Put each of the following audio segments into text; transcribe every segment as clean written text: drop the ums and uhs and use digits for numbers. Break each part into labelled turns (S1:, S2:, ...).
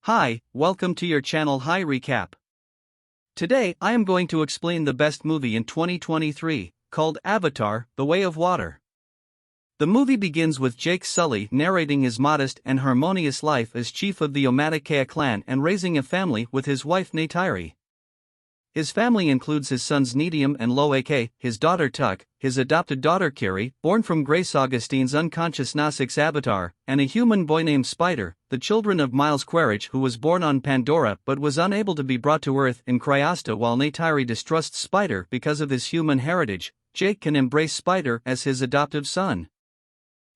S1: Hi, welcome to your channel Hi Recap. Today I am going to explain the best movie in 2023, called Avatar: The Way of Water. The movie begins with Jake Sully narrating his modest and harmonious life as chief of the Omaticaya Clan and raising a family with his wife Neytiri. His family includes his sons Neteyam and Lo'ak, his daughter Tuk, his adopted daughter Kiri, born from Grace Augustine's unconscious Nasik's avatar, and a human boy named Spider, the children of Miles Quaritch, who was born on Pandora but was unable to be brought to Earth in cryosta. While Neytiri distrusts Spider because of his human heritage, Jake can embrace Spider as his adoptive son.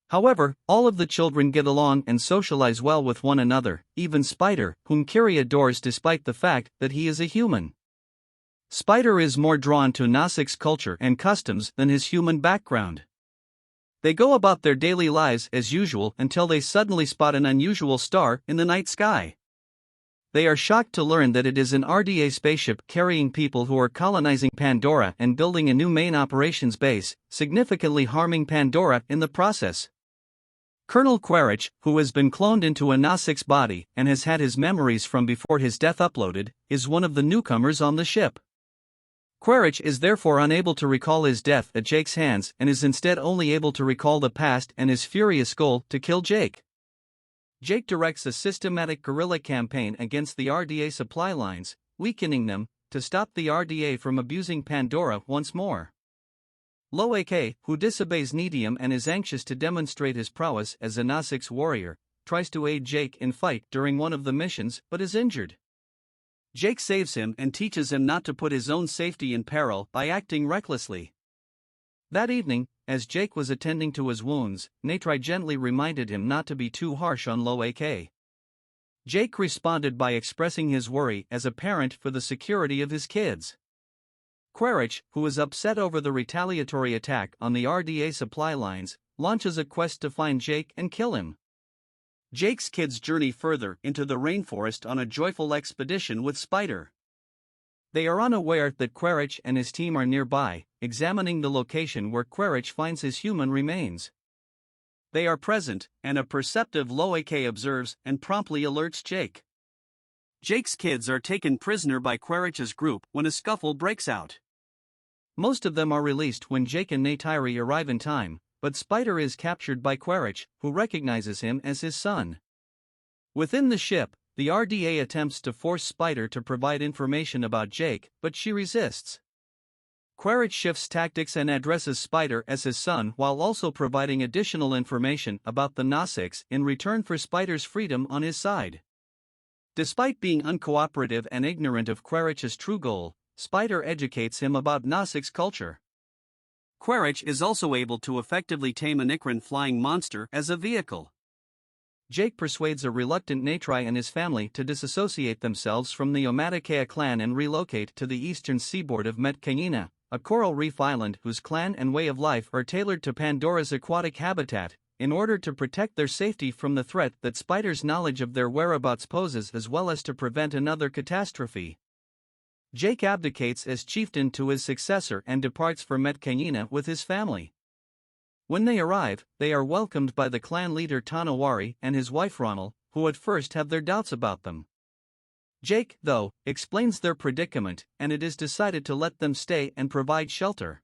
S1: However, all of the children get along and socialize well with one another, even Spider, whom Kiri adores despite the fact that he is a human. Spider is more drawn to Nasik's culture and customs than his human background. They go about their daily lives as usual until they suddenly spot an unusual star in the night sky. They are shocked to learn that it is an RDA spaceship carrying people who are colonizing Pandora and building a new main operations base, significantly harming Pandora in the process. Colonel Quaritch, who has been cloned into a Nasik's body and has had his memories from before his death uploaded, is one of the newcomers on the ship. Quaritch is therefore unable to recall his death at Jake's hands and is instead only able to recall the past and his furious goal to kill Jake. Jake directs a systematic guerrilla campaign against the RDA supply lines, weakening them, to stop the RDA from abusing Pandora once more. Lo'ak, who disobeys Neteyam and is anxious to demonstrate his prowess as a Nasik's warrior, tries to aid Jake in fight during one of the missions but is injured. Jake saves him and teaches him not to put his own safety in peril by acting recklessly. That evening, as Jake was attending to his wounds, Neytiri gently reminded him not to be too harsh on Lo'ak. Jake responded by expressing his worry as a parent for the security of his kids. Quaritch, who is upset over the retaliatory attack on the RDA supply lines, launches a quest to find Jake and kill him. Jake's kids journey further into the rainforest on a joyful expedition with Spider. They are unaware that Quaritch and his team are nearby, examining the location where Quaritch finds his human remains. They are present, and a perceptive Lo'ak observes and promptly alerts Jake. Jake's kids are taken prisoner by Quaritch's group when a scuffle breaks out. Most of them are released when Jake and Neytiri arrive in time, but Spider is captured by Quaritch, who recognizes him as his son. Within the ship, the RDA attempts to force Spider to provide information about Jake, but she resists. Quaritch shifts tactics and addresses Spider as his son while also providing additional information about the Nasiks in return for Spider's freedom on his side. Despite being uncooperative and ignorant of Quaritch's true goal, Spider educates him about Nasik's culture. Quaritch is also able to effectively tame a Nikran flying monster as a vehicle. Jake persuades a reluctant Neytiri and his family to disassociate themselves from the Omaticaya clan and relocate to the eastern seaboard of Neteyam, a coral reef island whose clan and way of life are tailored to Pandora's aquatic habitat, in order to protect their safety from the threat that Spider's knowledge of their whereabouts poses as well as to prevent another catastrophe. Jake abdicates as chieftain to his successor and departs for Neteyam with his family. When they arrive, they are welcomed by the clan leader Tanawari and his wife Ronald, who at first have their doubts about them. Jake, though, explains their predicament, and it is decided to let them stay and provide shelter.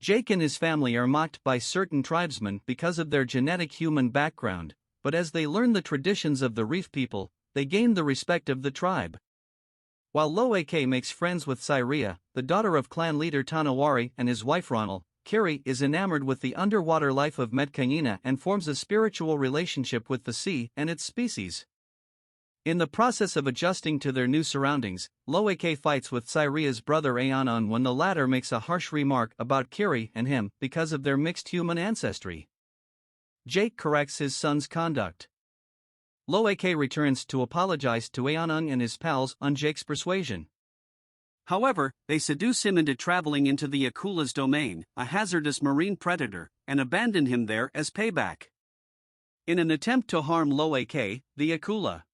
S1: Jake and his family are mocked by certain tribesmen because of their genetic human background, but as they learn the traditions of the reef people, they gain the respect of the tribe. While Lo'ak makes friends with Syria, the daughter of clan leader Tanawari, and his wife Ronald, Kiri is enamored with the underwater life of Neteyam and forms a spiritual relationship with the sea and its species. In the process of adjusting to their new surroundings, Lo'ak fights with Syria's brother Ayanon when the latter makes a harsh remark about Kiri and him because of their mixed human ancestry. Jake corrects his son's conduct. Lo'ak returns to apologize to Ayanon and his pals on Jake's persuasion. However, they seduce him into traveling into the Akula's domain, a hazardous marine predator, and abandon him there as payback. In an attempt to harm Lo'ak, the Akula.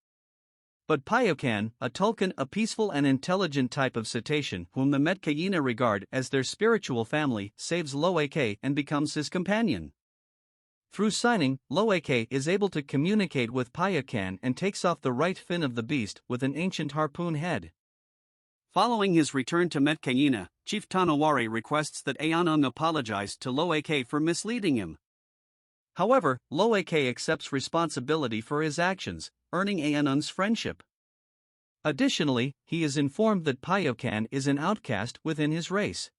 S1: But Payakan, a Tulkan, a peaceful and intelligent type of cetacean whom the Neteyam regard as their spiritual family, saves Lo'ak and becomes his companion. Through signing, Lo'ak is able to communicate with Payakan and takes off the right fin of the beast with an ancient harpoon head. Following his return to Neteyam, Chief Tanawari requests that Ayanung apologize to Lo'ak for misleading him. However, Lo'ak accepts responsibility for his actions, earning Ayanung's friendship. Additionally, he is informed that Payakan is an outcast within his race.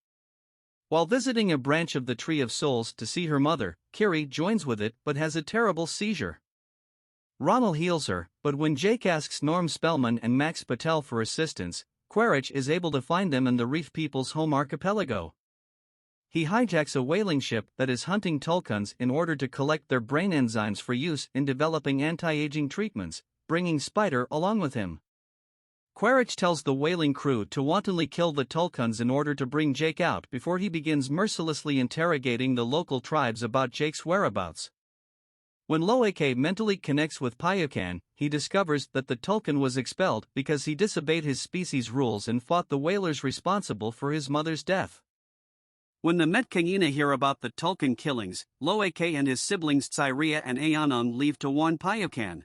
S1: While visiting a branch of the Tree of Souls to see her mother, Kiri joins with it but has a terrible seizure. Ronald heals her, but when Jake asks Norm Spellman and Max Patel for assistance, Quaritch is able to find them in the Reef People's home archipelago. He hijacks a whaling ship that is hunting tulkuns in order to collect their brain enzymes for use in developing anti-aging treatments, bringing Spider along with him. Quaritch tells the whaling crew to wantonly kill the tulkuns in order to bring Jake out before he begins mercilessly interrogating the local tribes about Jake's whereabouts. When Lo'ak mentally connects with Payakan, he discovers that the tulkun was expelled because he disobeyed his species' rules and fought the whalers responsible for his mother's death. When the Neteyam hear about the tulkun killings, Lo'ak and his siblings Tsyria and Ayanung leave to warn Payakan.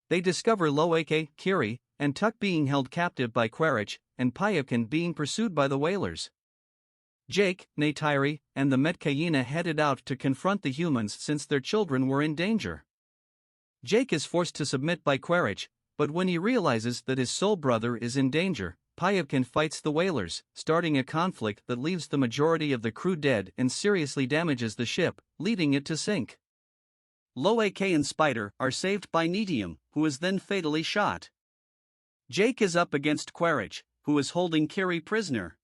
S1: They discover Lo'ak, Kiri, and Tuk being held captive by Quaritch, and Payakan being pursued by the whalers. Jake, Neytiri, and the Neteyam headed out to confront the humans since their children were in danger. Jake is forced to submit by Quaritch, but when he realizes that his soul brother is in danger, Payakan fights the whalers, starting a conflict that leaves the majority of the crew dead and seriously damages the ship, leading it to sink. Lo'ak and Spider are saved by Neteyam, who is then fatally shot. Jake is up against Quaritch, who is holding Kiri prisoner.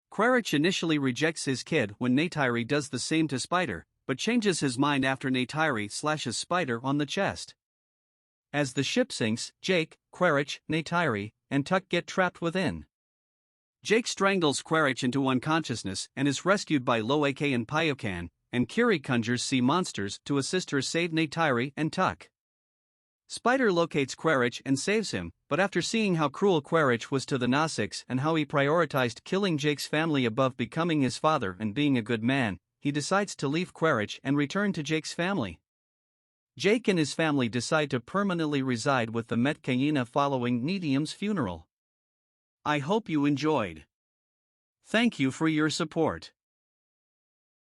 S1: Quaritch initially rejects his kid when Neytiri does the same to Spider, but changes his mind after Neytiri slashes Spider on the chest. As the ship sinks, Jake, Quaritch, Neytiri, and Tuk get trapped within. Jake strangles Quaritch into unconsciousness and is rescued by Lo'ak and Payakan, and Kiri conjures sea monsters to assist her save Neytiri and Tuk. Spider locates Quaritch and saves him, but after seeing how cruel Quaritch was to the Nasics and how he prioritized killing Jake's family above becoming his father and being a good man, he decides to leave Quaritch and return to Jake's family. Jake and his family decide to permanently reside with the Neteyam following Neteyam's funeral. I hope you enjoyed. Thank you for your support.